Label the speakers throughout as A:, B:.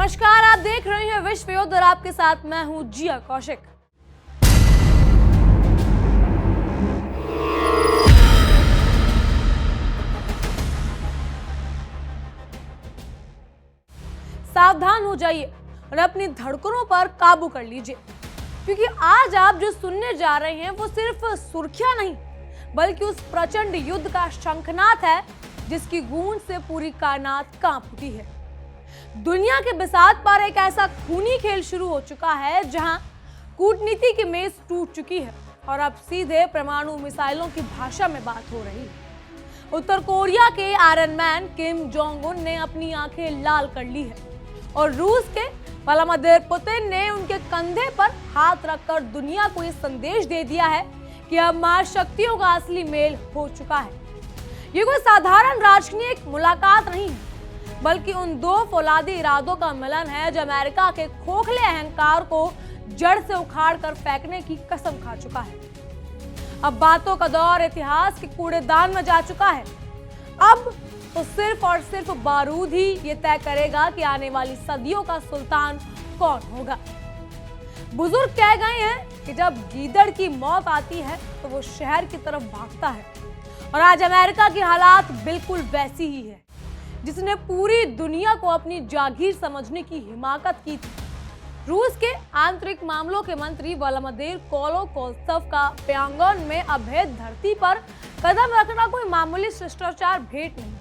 A: नमस्कार, आप देख रहे हैं विश्व युद्ध और आपके साथ मैं हूं जिया कौशिक। सावधान हो जाइए और अपनी धड़कनों पर काबू कर लीजिए, क्योंकि आज आप जो सुनने जा रहे हैं वो सिर्फ सुर्खियां नहीं, बल्कि उस प्रचंड युद्ध का शंखनाद है जिसकी गूंज से पूरी कायनात कांप उठी है। दुनिया के बिसात पर एक ऐसा खूनी खेल शुरू हो चुका है जहां कूटनीति की मेज टूट चुकी है और अब सीधे परमाणु मिसाइलों की भाषा में बात हो रही है। उत्तर कोरिया के iron man Kim Jong Un ने अपनी आंखें लाल कर ली है और रूस के व्लादिमीर पुतिन ने उनके कंधे पर हाथ रखकर दुनिया को ये संदेश दे दिया है कि अब महाशक्तियों का असली मेल हो चुका है। ये कोई साधारण राजनयिक मुलाकात नहीं है, बल्कि उन दो फौलादी इरादों का मिलन है जो अमेरिका के खोखले अहंकार को जड़ से उखाड़ कर फेंकने की कसम खा चुका है। अब बातों का दौर इतिहास के कूड़ेदान में जा चुका है। अब तो सिर्फ और सिर्फ बारूद ही ये तय करेगा कि आने वाली सदियों का सुल्तान कौन होगा। बुजुर्ग कह गए हैं कि जब गीदड़ की मौत आती है तो वो शहर की तरफ भागता है, और आज अमेरिका की हालात बिल्कुल वैसी ही है, जिसने पूरी दुनिया को अपनी जागीर समझने की हिमाकत की थी। रूस के आंतरिक मामलों के मंत्री व्लादिमीर कोलोकोल्त्सव का प्यांगोन में अभेद धरती पर कदम रखना कोई मामूली शिष्टाचार भेंट नहीं,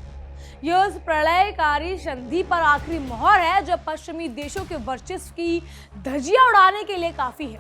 A: यह उस प्रलयकारी संधि पर आखिरी मोहर है जो पश्चिमी देशों के वर्चस्व की धज्जियां उड़ाने के लिए काफी है।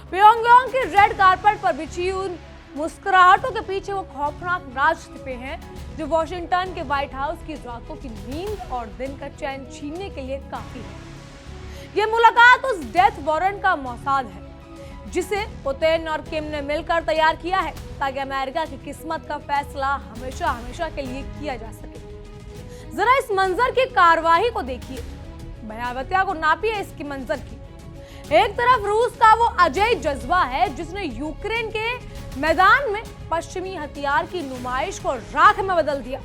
A: प्योंगयांग की रेड कारपेट पर बिछी उन मुस्कुराहटों के पीछे वो खौफनाक राज छिपे हैं जो वॉशिंगटन के व्हाइट हाउस की रातों की नींद और दिन का चैन छीनने के लिए काफी है। ये मुलाकात उस डेथ वारंट का मौसाद है जिसे पुतिन और किम ने मिलकर तैयार किया है ताकि अमेरिका की किस्मत का फैसला हमेशा हमेशा के लिए किया जा सके। जरा इस मंजर की कार्रवाई को देखिए, भयावहता को नापिए इसकी मंजर की। एक तरफ रूस का वो अजय जज्बा है जिसने यूक्रेन के मैदान में पश्चिमी हथियार की नुमाइश को राख में बदल दिया,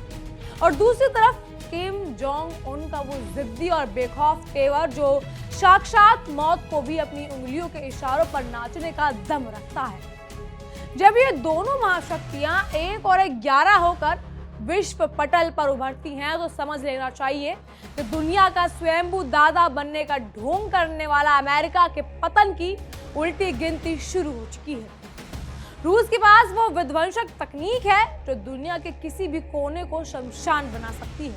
A: और दूसरी तरफ किम जोंग उन का वो जिद्दी और बेखौफ तेवर जो साक्षात मौत को भी अपनी उंगलियों के इशारों पर नाचने का दम रखता है। जब ये दोनों महाशक्तियां 1 और 11 होकर विश्व पटल पर उभरती हैं तो समझ लेना चाहिए कि दुनिया का स्वयंभू दादा बनने का ढोंग करने वाला अमेरिका के पतन की उल्टी गिनती शुरू हो चुकी है। रूस के पास वो विध्वंसक तकनीक है जो दुनिया के किसी भी कोने को शमशान बना सकती है,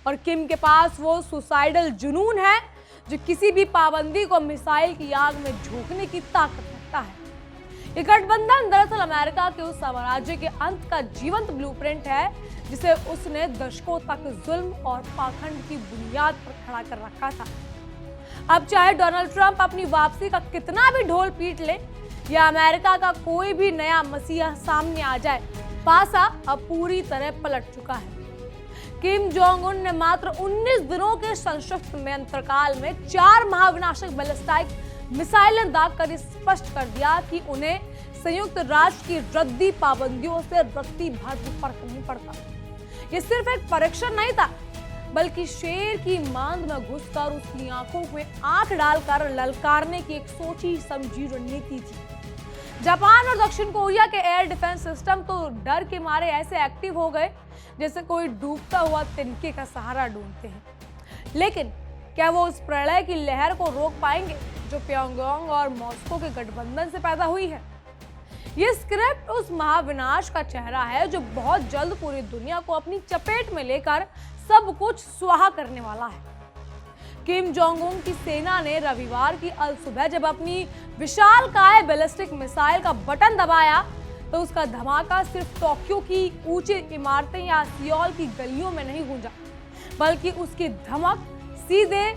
A: और किम के पास वो सुसाइडल जुनून है जो किसी भी पाबंदी को मिसाइल की आग में झोंकने की ताकत रखता है। ये गठबंधन दरअसल अमेरिका के उस साम्राज्य के अंत का जीवंत ब्लूप्रिंट है जिसे उसने दशकों तक जुल्म और पाखंड की बुनियाद पर खड़ा कर रखा था। अब चाहे डोनाल्ड ट्रंप अपनी वापसी का कितना भी ढोल पीट ले या अमेरिका का कोई भी नया मसीहा सामने आ जाए, पासा अब पूरी तरह पलट चुका है। किम जोंग उन ने मात्र 19 दिनों के संक्षिप्त मंत्रकाल में 4 महाविनाशक बैलिस्टिक मिसाइलें दागकर स्पष्ट कर दिया कि उन्हें संयुक्त राष्ट्र की रद्दी पाबंदियों से रत्ती भर भी फर्क नहीं पड़ता। ये सिर्फ एक परीक्षण नहीं था, बल्कि शेर की मांद में घुसकर उसकी आंखों में आंख डालकर ललकारने की एक सोची समझी रणनीति थी। जापान और दक्षिण कोरिया के एयर डिफेंस सिस्टम तो डर के मारे ऐसे एक्टिव हो गए जैसे कोई डूबता हुआ तिनके का सहारा ढूंढते हैं। लेकिन क्या वो उस प्रलय की लहर को रोक पाएंगे जो प्योंगयांग और मॉस्को के गठबंधन से पैदा हुई है? ये स्क्रिप्ट उस महाविनाश का चेहरा है जो बहुत जल्द पूरी दुनिया को अपनी चपेट में लेकर सब कुछ स्वाहा करने वाला है। किम जोंग उन की सेना ने रविवार की अलसुबह जब अपनी विशालकाय बैलिस्टिक मिसाइल का बटन दबाया तो उसका धमाका सिर्फ टोक्यो की ऊंची इमारतें या सियोल की गलियों में नहीं गूंजा, बल्कि उसकी धमक सीधे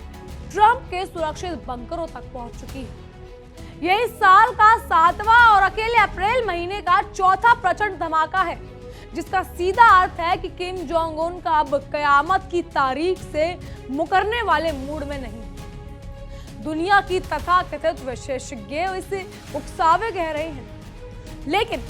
A: ट्रंप के सुरक्षित बंकरों तक पहुंच चुकी है। यह इस साल का 7वां और अकेले अप्रैल महीने का चौथा प्रचंड धमाका है, जिसका सीधा अर्थ है कि किम जोंग उन का अब कयामत की तारीख से मुकरने वाले मूड में नहीं। दुनिया की तथाकथित विशेषज्ञ इसे उकसावे कह रहे हैं, लेकिन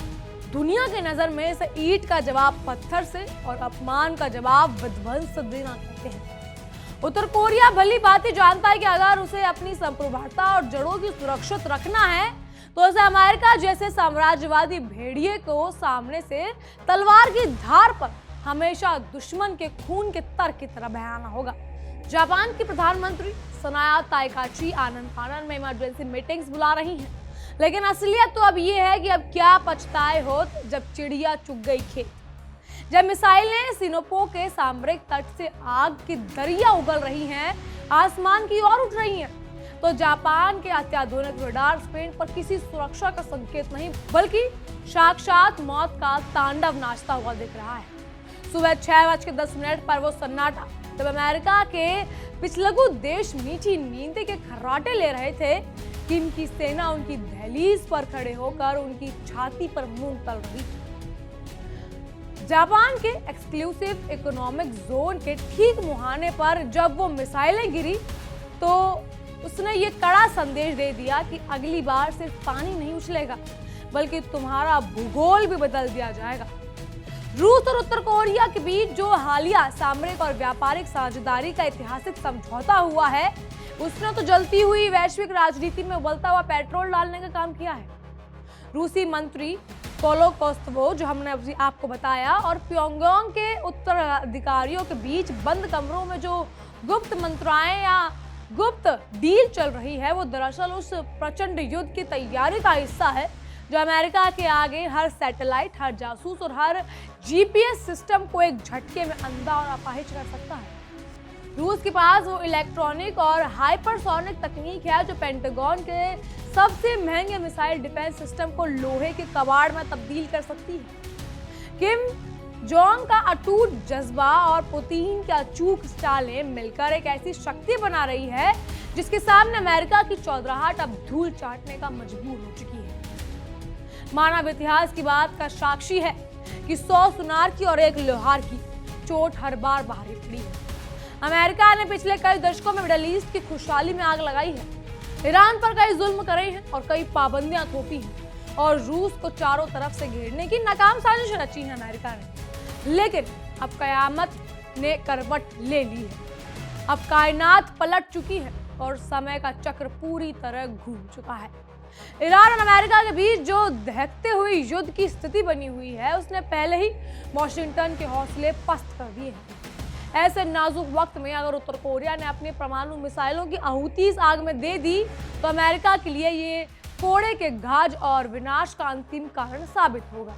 A: दुनिया की नजर में इसे ईंट का जवाब पत्थर से और अपमान का जवाब विध्वंस देना कहते हैं। उत्तर कोरिया भली भांति जानता है कि अगर उसे अपनी संप्रभुता और जड़ों की सुरक्षित रखना है तो उसे अमेरिका जैसे साम्राज्यवादी भेड़िए को सामने से तलवार की धार पर हमेशा दुश्मन के खून के तर की तरह बहाना होगा। जापान की प्रधानमंत्री सनाया ताइकाची आनंद में इमरजेंसी मीटिंग्स बुला रही हैं, लेकिन असलियत तो अब ये है कि अब क्या पछताए होत जब चिड़िया चुग गई खेत। जब मिसाइलें सिनोपो के सामरिक तट से आग की दरिया उगल रही हैं, आसमान की ओर उठ रही हैं, तो जापान के अत्याधुनिक रडार स्क्रीन पर किसी सुरक्षा का संकेत नहीं बल्कि साक्षात मौत का तांडव नाचता हुआ दिख रहा है। सुबह 6:10 पर वो सन्नाटा जब अमेरिका के पिछलगू देश मीठी नींद के खर्राटे ले रहे थे कि इनकी सेना उनकी दहलीज पर खड़े होकर उनकी छाती पर मूंग तल रही थी। जापान के एक्सक्लूसिव इकोनॉमिक जोन के ठीक मुहाने पर जब वो मिसाइलें गिरी तो उसने ये कड़ा संदेश दे दिया कि अगली बार सिर्फ पानी नहीं उछलेगा बल्कि तुम्हारा भूगोल भी बदल दिया जाएगा। रूस और उत्तर कोरिया के बीच जो हालिया सामरिक और व्यापारिक साझेदारी का ऐतिहासिक समझौता हुआ है, उसने तो जलती हुई वैश्विक राजनीति में उबलता हुआ पेट्रोल डालने का काम किया है। रूसी मंत्री कोलोकोस्तवो, जो हमने अभी आपको बताया, और प्योंगयांग के उत्तराधिकारियों के बीच बंद कमरों में जो गुप्त मंत्राएं या गुप्त डील चल रही है, वो दरअसल उस प्रचंड युद्ध की तैयारी का हिस्सा है जो अमेरिका के आगे हर सैटेलाइट, हर जासूस और हर जीपीएस सिस्टम को एक झटके में अंधा और अपाहिज कर सकता है। रूस के पास वो इलेक्ट्रॉनिक और हाइपरसोनिक तकनीक है जो पेंटागन के सबसे महंगे मिसाइल डिफेंस सिस्टम को लोहे के कबाड़ में तब्दील कर सकती है। किम जोंग का अटूट जज्बा और पुतिन की अचूक चालें मिलकर एक ऐसी शक्ति बना रही है जिसके सामने अमेरिका की चौधराहट अब धूल चाटने का मजबूर हो चुकी है। मानव इतिहास की बात का साक्षी है कि 100 सुनार की और 1 लोहार की चोट हर बार भारी पड़ी है। अमेरिका ने पिछले कई दशकों में मिडल ईस्ट की खुशहाली में आग लगाई है, ईरान पर कई जुल्म करे हैं और कई पाबंदियां थोपी हैं और रूस को चारों तरफ से घेरने की नाकाम साजिश रची है अमेरिका ने। लेकिन अब कयामत ने करवट ले ली है। अब कायनात पलट चुकी है और समय का चक्र पूरी तरह घूम चुका है। ईरान और अमेरिका के बीच जो दहकते हुए युद्ध की स्थिति बनी हुई है, उसने पहले ही वॉशिंगटन के हौसले पस्त कर दिए हैं। ऐसे नाजुक वक्त में अगर उत्तर कोरिया ने अपनी परमाणु मिसाइलों की आहुति इस आग में दे दी तो अमेरिका के लिए ये कोड़े के घाज और विनाश का अंतिम कारण साबित होगा।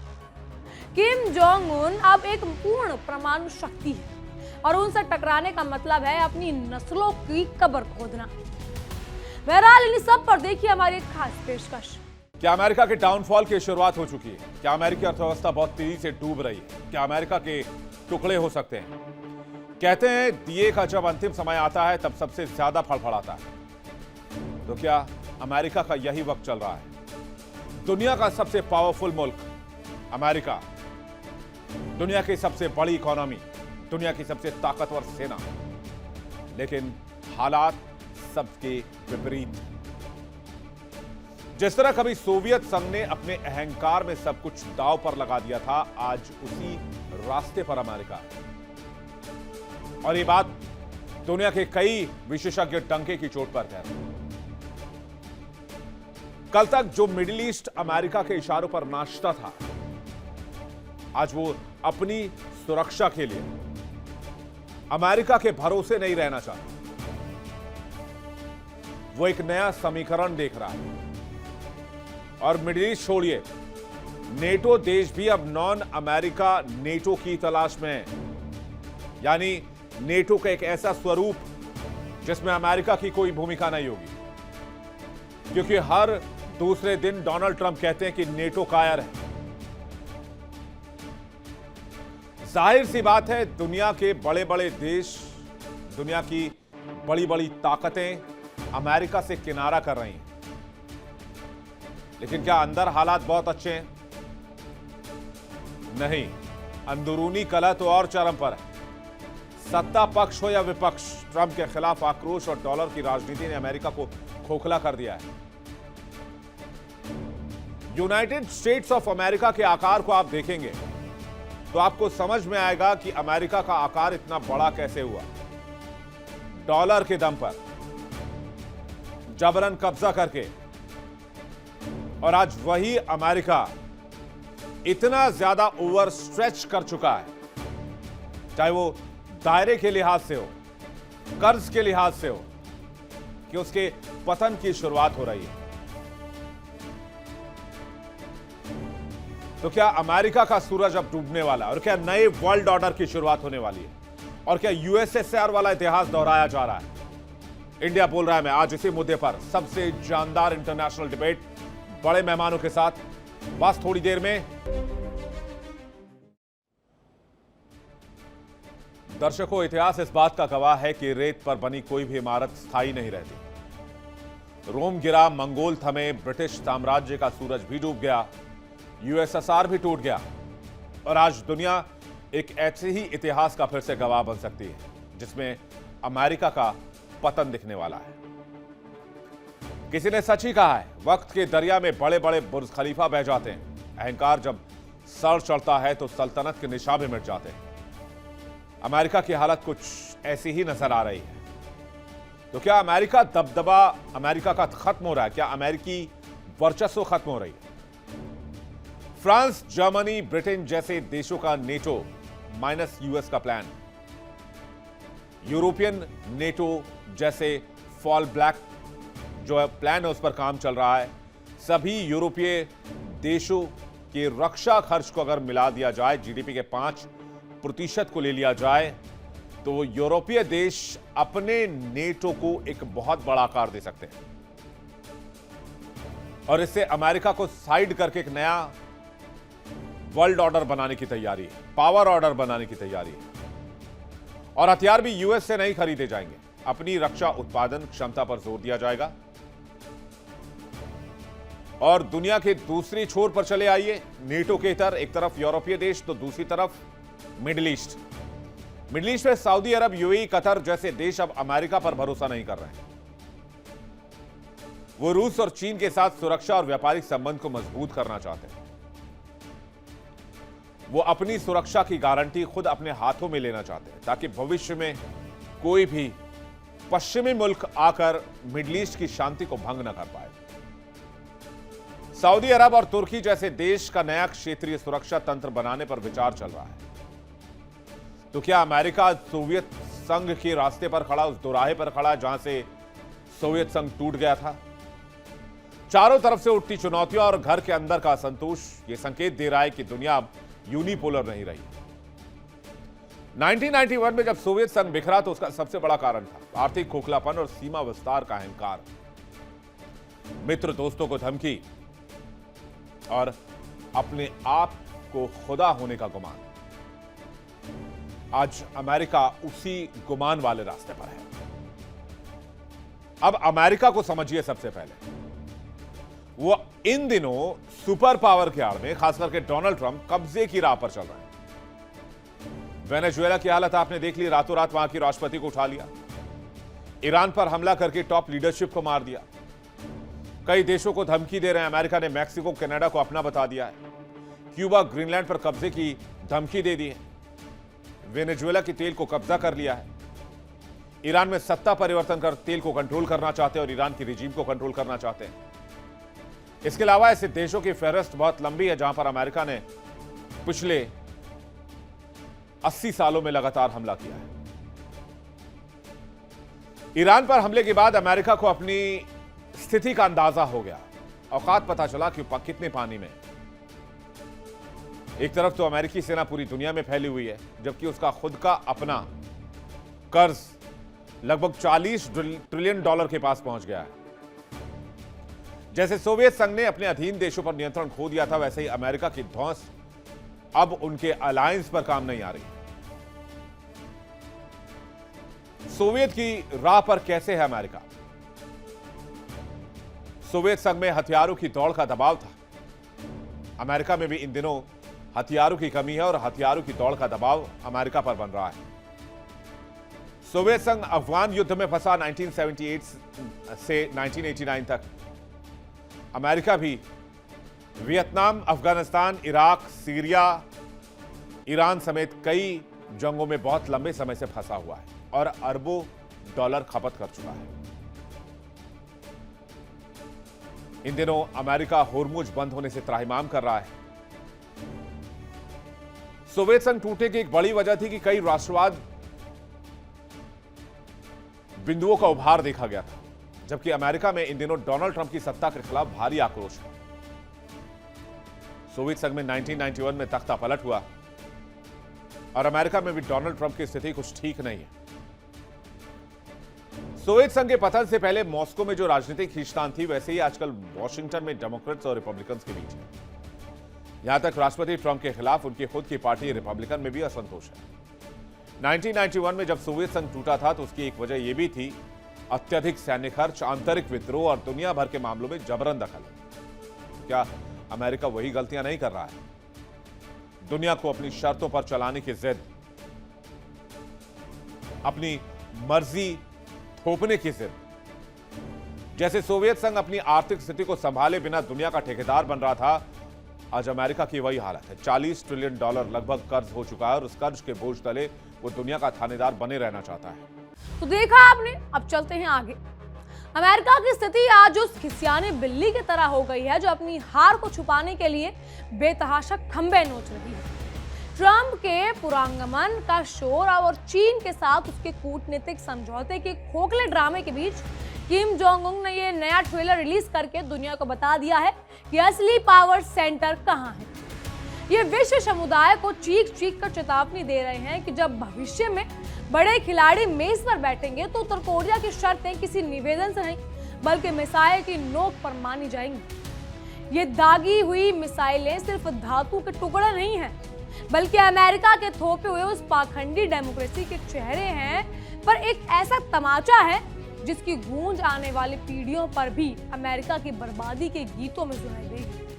A: किम जोंग उन अब एक पूर्ण परमाणु शक्ति है और उनसे टकराने का मतलब है अपनी नस्लों की कब्र खोदना। बहरहाल इन सब पर देखिए हमारी एक खास पेशकश।
B: क्या अमेरिका के डाउनफॉल की शुरुआत हो चुकी है? क्या अमेरिकी अर्थव्यवस्था बहुत तेजी से डूब रही है? क्या अमेरिका के टुकड़े हो सकते हैं? कहते हैं दिए का जब अंतिम समय आता है तब सबसे ज्यादा फड़फड़ाता है। तो क्या अमेरिका का यही वक्त चल रहा है? दुनिया का सबसे पावरफुल मुल्क अमेरिका, दुनिया की सबसे बड़ी इकोनॉमी, दुनिया की सबसे ताकतवर सेना, लेकिन हालात सबके विपरीत। जिस तरह कभी सोवियत संघ ने अपने अहंकार में सब कुछ दांव पर लगा दिया था, आज उसी रास्ते पर अमेरिका है। और ये बात दुनिया के कई विशेषज्ञ डंके की चोट पर कह रहे हैं। कल तक जो मिडिल ईस्ट अमेरिका के इशारों पर नाचता था, आज वो अपनी सुरक्षा के लिए अमेरिका के भरोसे नहीं रहना चाहता। वो एक नया समीकरण देख रहा है। और मिडिल ईस्ट छोड़िए, नेटो देश भी अब नॉन अमेरिका नेटो की तलाश में है। यानी नेटो का एक ऐसा स्वरूप जिसमें अमेरिका की कोई भूमिका नहीं होगी, क्योंकि हर दूसरे दिन डोनाल्ड ट्रंप कहते हैं कि नेटो कायर है। जाहिर सी बात है, दुनिया के बड़े बड़े देश, दुनिया की बड़ी बड़ी ताकतें अमेरिका से किनारा कर रही हैं। लेकिन क्या अंदर हालात बहुत अच्छे हैं? नहीं, अंदरूनी कलह तो और चरम पर है। सत्ता पक्ष हो या विपक्ष, ट्रंप के खिलाफ आक्रोश और डॉलर की राजनीति ने अमेरिका को खोखला कर दिया है। यूनाइटेड स्टेट्स ऑफ अमेरिका के आकार को आप देखेंगे तो आपको समझ में आएगा कि अमेरिका का आकार इतना बड़ा कैसे हुआ। डॉलर के दम पर जबरन कब्जा करके, और आज वही अमेरिका इतना ज्यादा ओवर स्ट्रेच कर चुका है, चाहे वो दायरे के लिहाज से हो, कर्ज के लिहाज से हो, कि उसके पतन की शुरुआत हो रही है। तो क्या अमेरिका का सूरज अब डूबने वाला है, और क्या नए वर्ल्ड ऑर्डर की शुरुआत होने वाली है, और क्या यूएसएसआर वाला इतिहास दोहराया जा रहा है? इंडिया बोल रहा है मैं आज इसी मुद्दे पर सबसे जानदार इंटरनेशनल डिबेट बड़े मेहमानों के साथ बस थोड़ी देर में। दर्शकों, इतिहास इस बात का गवाह है कि रेत पर बनी कोई भी इमारत स्थायी नहीं रहती। रोम गिरा, मंगोल थमे, ब्रिटिश साम्राज्य का सूरज भी डूब गया, यूएसएसआर भी टूट गया, और आज दुनिया एक ऐसे ही इतिहास का फिर से गवाह बन सकती है जिसमें अमेरिका का पतन दिखने वाला है। किसी ने सच ही कहा है, वक्त के दरिया में बड़े बड़े बुर्ज खलीफा बह जाते हैं, अहंकार जब सर चढ़ता है तो सल्तनत के निशान भी मिट जाते हैं। अमेरिका की हालत कुछ ऐसी ही नजर आ रही है। तो क्या अमेरिका दबदबा अमेरिका का खत्म हो रहा है? क्या अमेरिकी वर्चस्व खत्म हो रही है? फ्रांस, जर्मनी, ब्रिटेन जैसे देशों का नेटो माइनस यूएस का प्लान, यूरोपियन नेटो जैसे फॉल ब्लैक जो है प्लान है, उस पर काम चल रहा है। सभी यूरोपीय देशों के रक्षा खर्च को अगर मिला दिया जाए, जीडीपी के 5% को ले लिया जाए, तो यूरोपीय देश अपने नेटो को एक बहुत बड़ा आकार दे सकते हैं, और इससे अमेरिका को साइड करके एक नया वर्ल्ड ऑर्डर बनाने की तैयारी है, पावर ऑर्डर बनाने की तैयारी है। और हथियार भी यूएस से नहीं खरीदे जाएंगे, अपनी रक्षा उत्पादन क्षमता पर जोर दिया जाएगा। और दुनिया के दूसरी छोर पर चले आइए, नेटो के इतर एक तरफ यूरोपीय देश तो दूसरी तरफ मिडिल ईस्ट। मिडिल ईस्ट में सऊदी अरब, यूएई, कतर जैसे देश अब अमेरिका पर भरोसा नहीं कर रहे हैं। वो रूस और चीन के साथ सुरक्षा और व्यापारिक संबंध को मजबूत करना चाहते हैं। वो अपनी सुरक्षा की गारंटी खुद अपने हाथों में लेना चाहते हैं, ताकि भविष्य में कोई भी पश्चिमी मुल्क आकर मिडिल ईस्ट की शांति को भंग न कर पाए। सऊदी अरब और तुर्की जैसे देश का नया क्षेत्रीय सुरक्षा तंत्र बनाने पर विचार चल रहा है। तो क्या अमेरिका सोवियत संघ के रास्ते पर खड़ा, उस दोराहे पर खड़ा जहां से सोवियत संघ टूट गया था? चारों तरफ से उठती चुनौतियां और घर के अंदर का असंतोष यह संकेत दे रहा है कि दुनिया अब यूनिपोलर नहीं रही। 1991 में जब सोवियत संघ बिखरा तो उसका सबसे बड़ा कारण था आर्थिक खोखलापन और सीमा विस्तार का अहंकार, मित्र दोस्तों को धमकी और अपने आप को खुदा होने का गुमान। आज अमेरिका उसी गुमान वाले रास्ते पर है। अब अमेरिका को समझिए, सबसे पहले वो इन दिनों सुपर पावर के आड़ में, खास करके डोनाल्ड ट्रंप, कब्जे की राह पर चल रहे हैं। वेनेजुएला की हालत आपने देख ली, रातों रात वहां की राष्ट्रपति को उठा लिया, ईरान पर हमला करके टॉप लीडरशिप को मार दिया, कई देशों को धमकी दे रहे हैं। अमेरिका ने मैक्सिको, कनाडा को अपना बता दिया है, क्यूबा, ग्रीनलैंड पर कब्जे की धमकी दे दी है, वेनेजुएला की तेल को कब्जा कर लिया है, ईरान में सत्ता परिवर्तन कर तेल को कंट्रोल करना चाहते हैं और ईरान की रिजीम को कंट्रोल करना चाहते हैं। इसके अलावा ऐसे देशों की फहरिस्त बहुत लंबी है जहां पर अमेरिका ने पिछले 80 सालों में लगातार हमला किया है। ईरान पर हमले के बाद अमेरिका को अपनी स्थिति का अंदाजा हो गया, औकात पता चला कि कितने पानी में। एक तरफ तो अमेरिकी सेना पूरी दुनिया में फैली हुई है, जबकि उसका खुद का अपना कर्ज लगभग $40 ट्रिलियन के पास पहुंच गया है। जैसे सोवियत संघ ने अपने अधीन देशों पर नियंत्रण खो दिया था, वैसे ही अमेरिका की धौंस अब उनके अलायंस पर काम नहीं आ रही। सोवियत की राह पर कैसे है अमेरिका? सोवियत संघ में हथियारों की दौड़ का दबाव था, अमेरिका में भी इन दिनों हथियारों की कमी है और हथियारों की दौड़ का दबाव अमेरिका पर बन रहा है। सोवियत संघ अफगान युद्ध में फंसा 1978 से 1989 तक। अमेरिका भी Vietnam, Afghanistan, Iraq, Syria, Iran समेत कई जंगों में बहुत लंबे समय से फंसा हुआ है और अरबों डॉलर खपत कर चुका है। इन दिनों अमेरिका होर्मुज बंद होने से त्राहिमाम कर रहा है। सोवियत संघ टूटने की एक बड़ी वजह थी कि कई राष्ट्रवाद बिंदुओं का उभार देखा गया था, जबकि अमेरिका में इन दिनों डोनाल्ड ट्रंप की सत्ता के खिलाफ भारी आक्रोश है। सोवियत संघ में 1991 में तख्ता पलट हुआ और अमेरिका में भी डोनाल्ड ट्रंप की स्थिति कुछ ठीक नहीं है। सोवियत संघ के पतन से पहले मॉस्को में जो राजनीतिक खींचतान थी, वैसे ही आजकल वॉशिंगटन में डेमोक्रेट्स और रिपब्लिकन्स के बीच है। यहां तक राष्ट्रपति ट्रंप के खिलाफ उनकी खुद की पार्टी रिपब्लिकन में भी असंतोष है। 1991 में जब सोवियत संघ टूटा था तो उसकी एक वजह यह भी थी अत्यधिक सैन्य खर्च, आंतरिक विद्रोह और दुनिया भर के मामलों में जबरन दखल। क्या अमेरिका वही गलतियां नहीं कर रहा है? दुनिया को अपनी शर्तों पर चलाने की जिद, अपनी मर्जी थोपने की जिद। जैसे सोवियत संघ अपनी आर्थिक स्थिति को संभाले बिना दुनिया का ठेकेदार बन रहा था, आज अमेरिका की वही हालत है। $40 ट्रिलियन लगभग कर्ज हो चुका है और उस कर्ज के बोझ तले वो दुनिया का थानेदार बने रहना चाहता है।
A: तो देखा आपने, अब चलते हैं आगे। अमेरिका की स्थिति आज उस खिसियाने बिल्ली की तरह हो गई है जो अपनी हार को छुपाने के लिए बेतहाशा खंबे नोच रही है। ट्रंप के पुरांगमन का शोर और चीन के साथ उसके कूटनीतिक समझौते के खोखले ड्रामे के बीच किम जोंग उन ने ये नया ट्रेलर रिलीज करके दुनिया को बता दिया है कि असली पावर सेंटर कहां है। ये विश्व समुदाय को चीख चीख कर चेतावनी दे रहे हैं कि जब भविष्य में बड़े खिलाड़ी मेज पर बैठेंगे तो उत्तर कोरिया की शर्तें किसी निवेदन से नहीं बल्कि मिसाइल की नोक पर मानी जाएंगी। ये दागी हुई मिसाइलें सिर्फ धातु के टुकड़े नहीं हैं, बल्कि अमेरिका के थोपे हुए उस पाखंडी डेमोक्रेसी के चेहरे हैं, पर एक ऐसा तमाचा है जिसकी गूंज आने वाली पीढ़ियों पर भी अमेरिका की बर्बादी के गीतों में सुनाई देगी।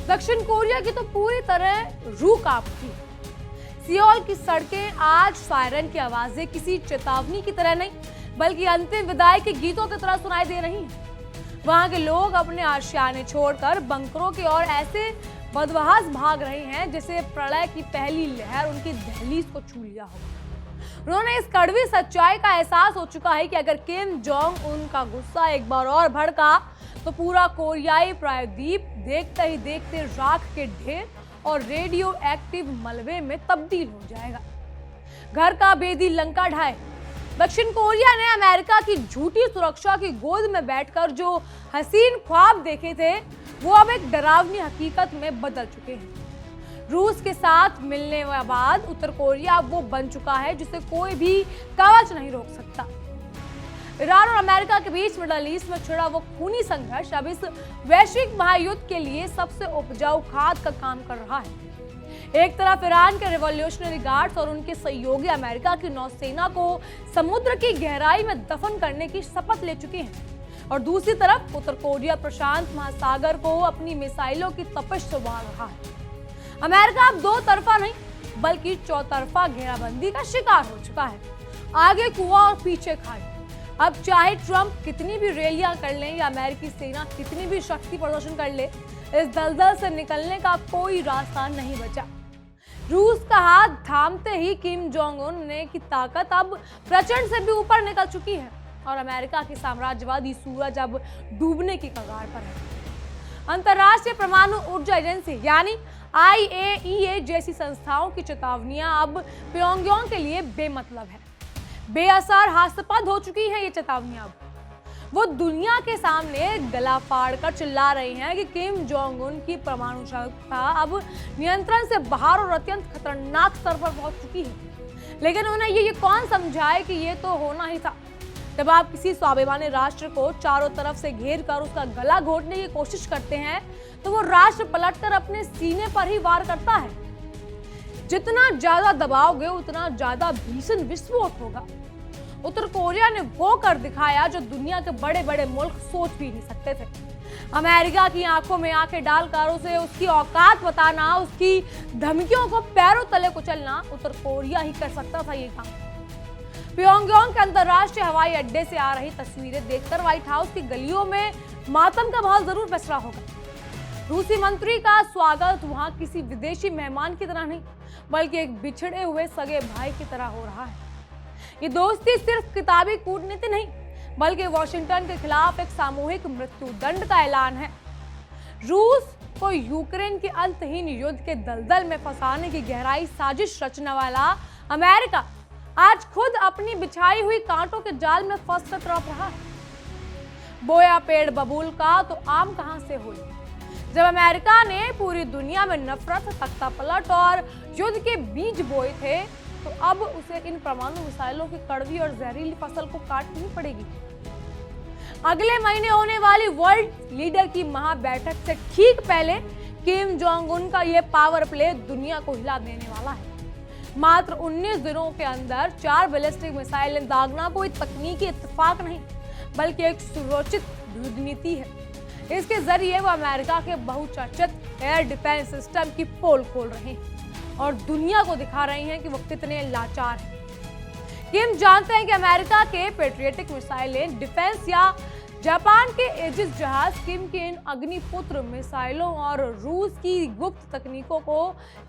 A: दक्षिण कोरिया की तो पूरी तरह रूह कांप उठी। सियोल की सड़कें आज सायरन की आवाजें किसी चेतावनी की तरह नहीं बल्कि अंतिम विदाई के गीतों की तरह सुनाई दे रही हैं। वहां के लोग अपने आशियाने छोड़कर बंकरों की ओर ऐसे बदवहास भाग रहे हैं जैसे प्रलय की पहली लहर उनकी दहलीज को छू लिया हो। उन्होंने इस कड़वी सच्चाई का एहसास हो चुका है कि अगर किम जोंग उन का गुस्सा एक बार और भड़का तो पूरा कोरियाई प्रायद्वीप देखते ही देखते राख के ढेर और रेडियो एक्टिव मलबे में तब्दील हो जाएगा। घर का बेदी लंका ढाए। दक्षिण कोरिया ने अमेरिका की झूठी सुरक्षा की गोद में बैठकर जो हसीन ख्वाब देखे थे वो अब एक डरावनी हकीकत में बदल चुके हैं। रूस के साथ मिलने के बाद उत्तर कोरिया अब वो बन चुका है जिसे कोई भी कवच नहीं रोक सकता। ईरान और अमेरिका के बीच मिडल ईस्ट में छिड़ा वो खूनी संघर्ष अब इस वैश्विक महायुद्ध के लिए सबसे उपजाऊ खाद का काम कर रहा है। एक तरफ ईरान के रिवॉल्यूशनरी गार्ड्स और उनके सहयोगी अमेरिका की नौसेना को समुद्र की गहराई में दफन करने की शपथ ले चुके हैं और दूसरी तरफ उत्तर कोरिया प्रशांत महासागर को अपनी मिसाइलों की तपिश से उबार रहा है। अमेरिका अब दो तरफा नहीं बल्कि चौतरफा घेराबंदी का शिकार हो चुका है। आगे कुआं और पीछे खाई। अब चाहे ट्रंप कितनी भी रैलियां कर लें या अमेरिकी सेना कितनी भी शक्ति प्रदर्शन कर ले, इस दलदल से निकलने का कोई रास्ता नहीं बचा। रूस का हाथ थामते ही किम जोंग उन ने की ताकत अब प्रचंड से भी ऊपर निकल चुकी है और अमेरिका की साम्राज्यवादी सूरज अब डूबने की कगार पर है। अंतर्राष्ट्रीय परमाणु ऊर्जा एजेंसी यानी IAEA जैसी संस्थाओं की चेतावनियां अब प्योंगयांग के लिए बेमतलब है, बेअसर, हास्यास्पद हो चुकी हैं। ये चेतावनियां अब वो दुनिया के सामने गला फाड़ कर चिल्ला रही हैं कि किम जोंग उन की परमाणु क्षमता अब नियंत्रण से बाहर और अत्यंत खतरनाक स्तर पर पहुंच चुकी है। लेकिन उन्हें ये कौन समझाए कि ये तो होना ही था। जब आप किसी स्वाभिमानी राष्ट्र को चारों तरफ से घेर कर उसका गला घोटने की कोशिश करते हैं तो वो राष्ट्र पलटकर अपने सीने पर ही वार करता है। जितना ज्यादा दबाओगे उतना ज्यादा भीषण विस्फोट होगा। उत्तर कोरिया ने वो कर दिखाया जो दुनिया के बड़े बड़े मुल्क सोच भी नहीं सकते थे। अमेरिका की आंखों में आंखें डालकर उसे उसकी औकात बताना, उसकी धमकियों को पैरों तले कुचलना उत्तर कोरिया ही कर सकता था ये काम। प्योंगयांग के अंतर्राष्ट्रीय हवाई अड्डे से आ रही तस्वीरें देखकर व्हाइट हाउस की गलियों में मातम का माहौल जरूर बच रहा होगा। रूसी मंत्री का स्वागत वहां किसी विदेशी मेहमान की तरह नहीं बल्कि एक बिछड़े हुए सगे भाई की तरह हो रहा है। ये दोस्ती सिर्फ किताबी कूटनीति नहीं, बल्कि वॉशिंगटन के खिलाफ एक सामूहिक मृत्युदंड का ऐलान है। रूस को यूक्रेन के अंतहीन युद्ध के दलदल में फंसाने की गहराई साजिश रचने वाला अमेरिका आज खुद अपनी बिछाई हुई कांटों के जाल में फंस कर तड़प रहा है। बोया पेड़ बबूल का तो आम कहां से हुई। जब अमेरिका ने पूरी दुनिया में नफरत, तख्तापलट और युद्ध के बीज बोए थे, तो अब उसे इन परमाणु मिसाइलों की कड़वी और जहरीली फसल को काटनी पड़ेगी। अगले महीने होने वाली वर्ल्ड लीडर की महाबैठक से ठीक पहले किम जोंग उन का यह पावर प्ले दुनिया को हिला देने वाला है। मात्र 19 दिनों के अंदर 4 बैलिस्टिक मिसाइलें दागना कोई तकनीकी इत्तेफाक नहीं, बल्कि एक सुरक्षित युद्ध नीति है। इसके जरिए वो अमेरिका के बहुचर्चित एयर डिफेंस सिस्टम की पोल खोल रहे हैं और दुनिया को दिखा रहे हैं कि वो कितने लाचार हैं। किम जानते हैं कि अमेरिका के पेट्रियटिक मिसाइलें डिफेंस या जापान के एजिस जहाज किम के इन अग्निपुत्र मिसाइलों और रूस की गुप्त तकनीकों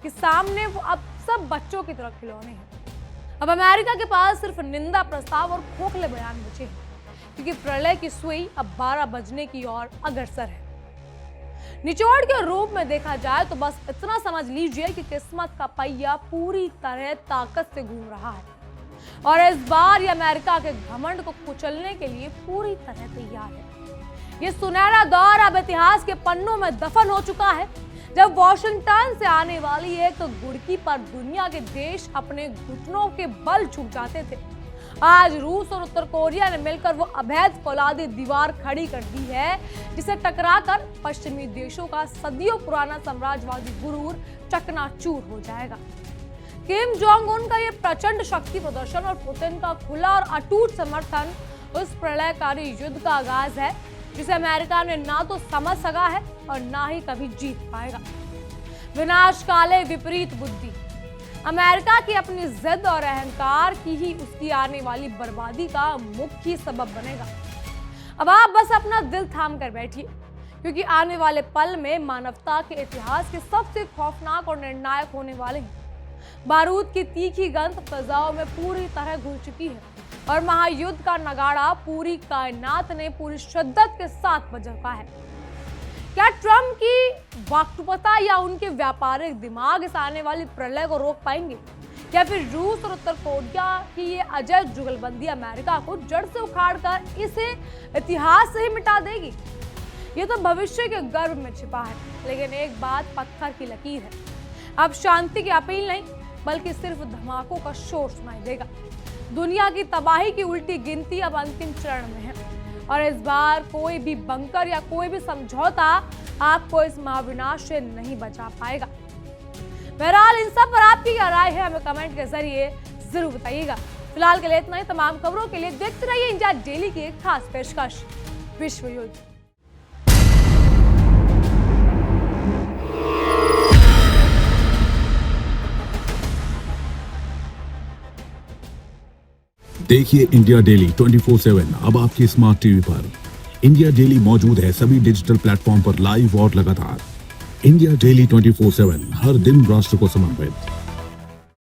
A: के सामने वो अब सब बच्चों की तरह खिलौने हैं। अब अमेरिका के पास सिर्फ निंदा प्रस्ताव और खोखले बयान बचे हैं, क्योंकि प्रलय की सुई अब 12 बजने की ओर अग्रसर है। निचोड़ के रूप में देखा जाए तो बस इतना समझ लीजिए कि किस्मत का पहिया पूरी तरह ताकत से घूम रहा है और इस बार ये अमेरिका के घमंड को कुचलने के लिए पूरी तरह तैयार है। ये सुनहरा दौर अब इतिहास के पन्नों में दफन हो चुका है, जब वॉशिंगटन से आने वाली एक गुड़की पर दुनिया के देश अपने घुटनों के बल झुक जाते थे। आज रूस और उत्तर कोरिया ने मिलकर वो अभेद फौलादी दीवार खड़ी कर दी है, जिसे टकराकर पश्चिमी देशों का सदियों पुराना साम्राज्यवादी गुरूर चकनाचूर हो जाएगा। किम जोंग उन का ये प्रचंड शक्ति प्रदर्शन और पुतिन का खुला और अटूट समर्थन उस प्रलयकारी युद्ध का आगाज है, जिसे अमेरिका ने ना तो समझ सका है और ना ही कभी जीत पाएगा। विनाश काले विपरीत बुद्धि अमेरिका की अपनी जिद और अहंकार की ही उसकी आने वाली बर्बादी का मुख्य सबब बनेगा। अब आप बस अपना दिल थाम कर बैठिए, क्योंकि आने वाले पल में मानवता के इतिहास के सबसे खौफनाक और निर्णायक होने वाले हैं। बारूद की तीखी गंध फिजाओं में पूरी तरह घुल चुकी है और महायुद्ध का नगाड़ा पूरी कायनात ने पूरी शिद्दत के साथ बजा है। क्या ट्रंप की वाक्टुपता या उनके व्यापारिक दिमाग इस आने वाली प्रलय को रोक पाएंगे, या फिर रूस और उत्तर कोरिया की ये अजय जुगलबंदी अमेरिका को जड़ से उखाड़कर इसे इतिहास से ही मिटा देगी? ये तो भविष्य के गर्भ में छिपा है, लेकिन एक बात पत्थर की लकीर है। अब शांति की अपील नहीं, बल्कि सिर्फ धमाकों का शोर सुनाई देगा। दुनिया की तबाही की उल्टी गिनती अब अंतिम चरण में है और इस बार कोई भी बंकर या कोई भी समझौता आपको इस महाविनाश से नहीं बचा पाएगा। बहरहाल इन सब पर आपकी क्या राय है, हमें कमेंट के जरिए जरूर बताइएगा। फिलहाल के लिए इतना ही। तमाम खबरों के लिए देखते रहिए इंडिया डेली की एक खास पेशकश, विश्व युद्ध।
C: देखिए इंडिया डेली 24/7 अब आपके स्मार्ट टीवी पर। इंडिया डेली मौजूद है सभी डिजिटल प्लेटफॉर्म पर लाइव और लगातार। इंडिया डेली 24/7 हर दिन राष्ट्र को समर्पित।